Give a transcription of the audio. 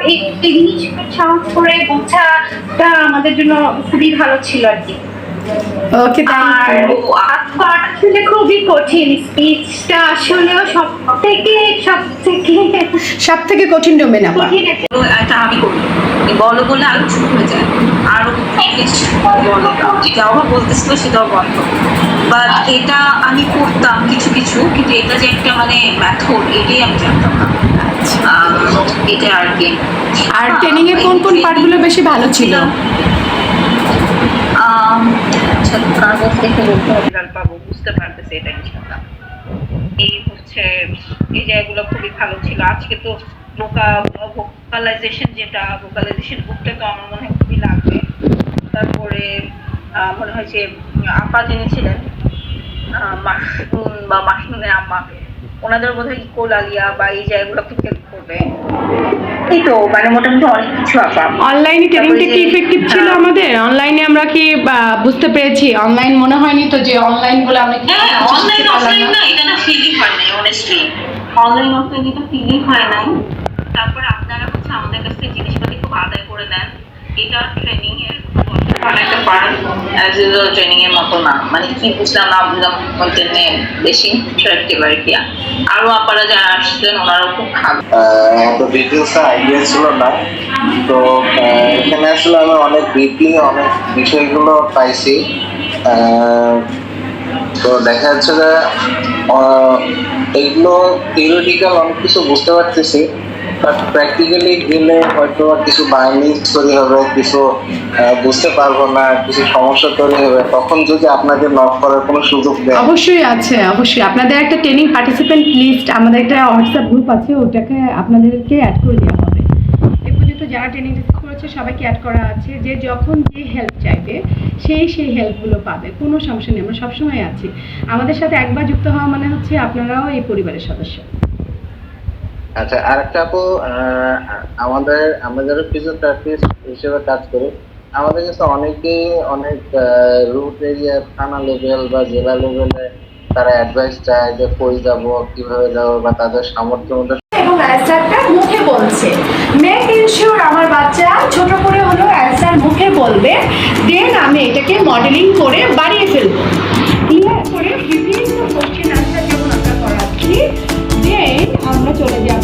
এই জিনিসগুলো সাহস করে বোঝাটা আমাদের জন্য খুবই ভালো ছিল আর কি। ওকে, আর আসলে খুবই কঠিন, স্পিচটা আসলেও সব থেকে কঠিন ডোমেন আপা। কঠিন এটা আমি করি বলো বলে আরো শুরু হয়ে যায়, আরো বলো যেটা আবার বলতেছিল সেটাও বন্ধ। বাট এটা আমি করতাম কিছু কিছু, কিন্তু এটা যে একটা মানে মেথড এটাই আমি জানতাম না। এটা আর কি। আর ট্রেনিং এর কোন কোন পার্টগুলো বেশি ভালো ছিল? আচ্ছা, কাগজ দেখে বলতে হবে পাবো, বুঝতে পারতেছি এটা কিছু না। এই হচ্ছে এই জায়গাগুলো খুবই ভালো ছিল। আজকে তো ভোকালাইজেশন ভোকালাইজেশন বুকটা তো আমার মনে হয় খুবই লাগবে। তারপরে মনে হয় যে আপা যিনি ছিলেন মাসনুন বা মাসনুনের আম্মা, ওনাদের বোধহয় ইকোল আলিয়া বা এই জায়গাগুলো খুব হেল্প করবে। এই তো মানে মোটামুটি অনেক কিছু আপা। অনলাইনে ট্রেনিংটা কি ইফেক্টিভ ছিল আমাদের? অনলাইনে আমরা কি বুঝতে পেরেছি? অনলাইন মনে হয়নি তো যে অনলাইন বলে আমরা কি অনলাইন অফলাইন না, এটা না ফিলই হয় নাই অনেস্টলি। অনলাইন অফলাইন এটা ফিলই হয় নাই। তারপরে আপনারা হচ্ছে আমাদের কাছ থেকে জিনিসপাতি খুব আদায় করে নেন। এটা ট্রেনিং এর একটা পার্ট, অ্যাজ ইউজুয়াল ট্রেনিং এর মতো না। মানে কি বুঝলাম না বুঝলাম কন্টেন্টে বেশি ইন্টারেক্টিভ আর কি। আরো আপনারা যারা আসছেন ওনারাও খুব ভালো। এত ডিটেলস আইডিয়া ছিল না, তো এখানে আসলে আমি অনেক ডিপলি অনেক বিষয়গুলো পাইছি। তো দেখা যাচ্ছে যে এগুলো থিওরিটিক্যাল অনেক কিছু বুঝতে পারতেছি, বাট প্র্যাকটিক্যালি গেলে হয়তো কিছু বাইন্ডিং তৈরি হবে, কিছু বুঝতে পারবো না, কিছু সমস্যা তৈরি হবে। তখন যদি আপনাদের নক করার কোনো সুযোগ দেয়। অবশ্যই আছে, অবশ্যই। আপনাদের একটা ট্রেনিং পার্টিসিপেন্ট লিস্ট, আমাদের একটা হোয়াটসঅ্যাপ গ্রুপ আছে, ওটাকে আপনাদেরকে অ্যাড করে দেওয়া হবে। এই পর্যন্ত যারা ট্রেনিং করেছে সবাইকে অ্যাড করা আছে, যে যখন যে হেল্প চাইবে সেই হেল্পগুলো পাবে, কোনো সমস্যা নেই। আমরা সবসময় আছি। আমাদের সাথে একবার যুক্ত হওয়া মানে হচ্ছে আপনারাও এই পরিবারের সদস্য। আচ্ছা, আরেকটা আপু, আমরা যারা ফিজিওথেরাপিস্ট হিসেবে কাজ করি, আমাদের কাছে অনেকেই অনেক রুট এরিয়া, থানা লেভেল বা জেলা লেভেলে তারা অ্যাডভাইস চায় যে কই যাব, কিভাবে যাব, বা তাদের সামর্থ্য মধ্যে। এবং অ্যান্সারটা মুখে বলছে। মেক ইনশিওর আমার বাচ্চা ছোট করে হলেও অ্যান্সার মুখে বলবে, দেন আমি এটাকে মডেলিং করে বাড়িয়ে ফেলবো। ক্লিয়ার করে বিভিন্ন কোশ্চেন অ্যান্সার যেমন আমরা করাচ্ছি, দেন আমরা চলে যাব